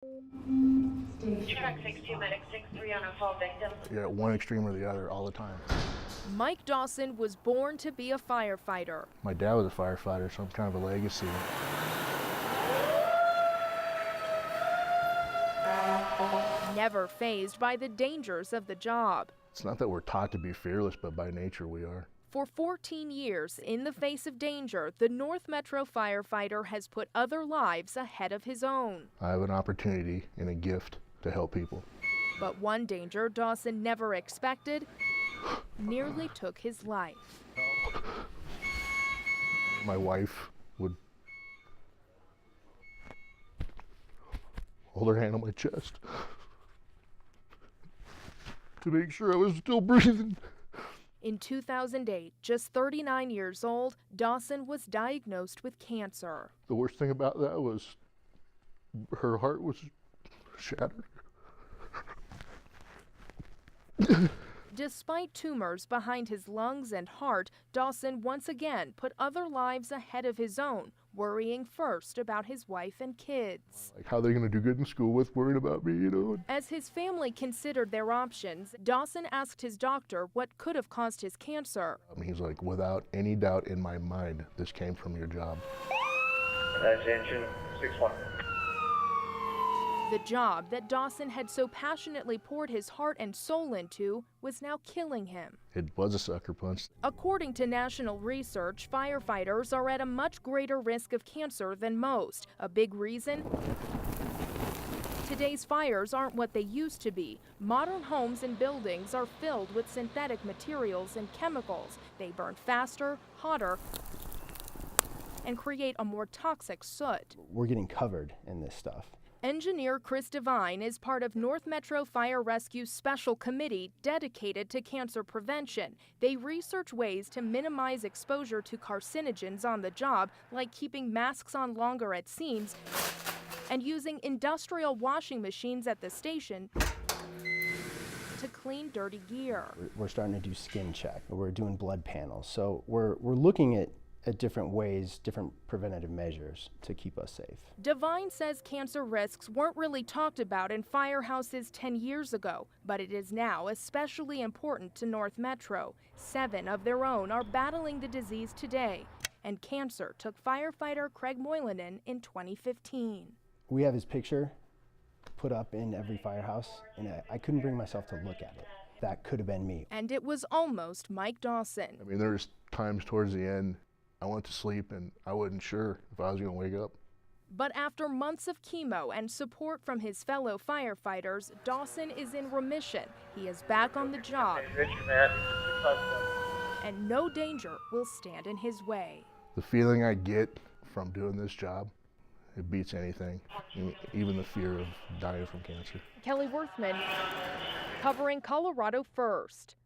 Track 62, medic 6-3 on a fall victim. You're at one extreme or the other all the time. Mike Dawson was born to be a firefighter. My dad was a firefighter, so I'm kind of a legacy. Never fazed by the dangers of the job. It's not that we're taught to be fearless, but by nature we are. For 14 years, in the face of danger, the North Metro firefighter has put other lives ahead of his own. I have an opportunity and a gift to help people. But one danger Dawson never expected nearly took his life. My wife would hold her hand on my chest to make sure I was still breathing. In 2008, just 39 years old, Dawson was diagnosed with cancer. The worst thing about that was her heart was shattered. Despite tumors behind his lungs and heart, Dawson once again put other lives ahead of his own, worrying first about his wife and kids. Like, how are they going to do good in school with worrying about me, you know? As his family considered their options, Dawson asked his doctor what could have caused his cancer. He's like, without any doubt in my mind, this came from your job. That's engine 6-1. The job that Dawson had so passionately poured his heart and soul into was now killing him. It was a sucker punch. According to national research, firefighters are at a much greater risk of cancer than most. A big reason? Today's fires aren't what they used to be. Modern homes and buildings are filled with synthetic materials and chemicals. They burn faster, hotter, and create a more toxic soot. We're getting covered in this stuff. Engineer Chris Devine is part of North Metro Fire Rescue's special committee dedicated to cancer prevention. They research ways to minimize exposure to carcinogens on the job, like keeping masks on longer at seams and using industrial washing machines at the station to clean dirty gear. We're starting to do skin check. We're doing blood panels. So we're looking at different ways, different preventative measures to keep us safe. Devine says cancer risks weren't really talked about in firehouses 10 years ago, but it is now especially important to North Metro. 7 of their own are battling the disease today, and cancer took firefighter Craig Moylanen in 2015. We have his picture put up in every firehouse, and I couldn't bring myself to look at it. That could have been me. And it was almost Mike Dawson. I mean, there's times towards the end I went to sleep and I wasn't sure if I was going to wake up. But after months of chemo and support from his fellow firefighters, Dawson is in remission. He is back on the job, and no danger will stand in his way. The feeling I get from doing this job, it beats anything, even the fear of dying from cancer. Kelly Worthman, covering Colorado First.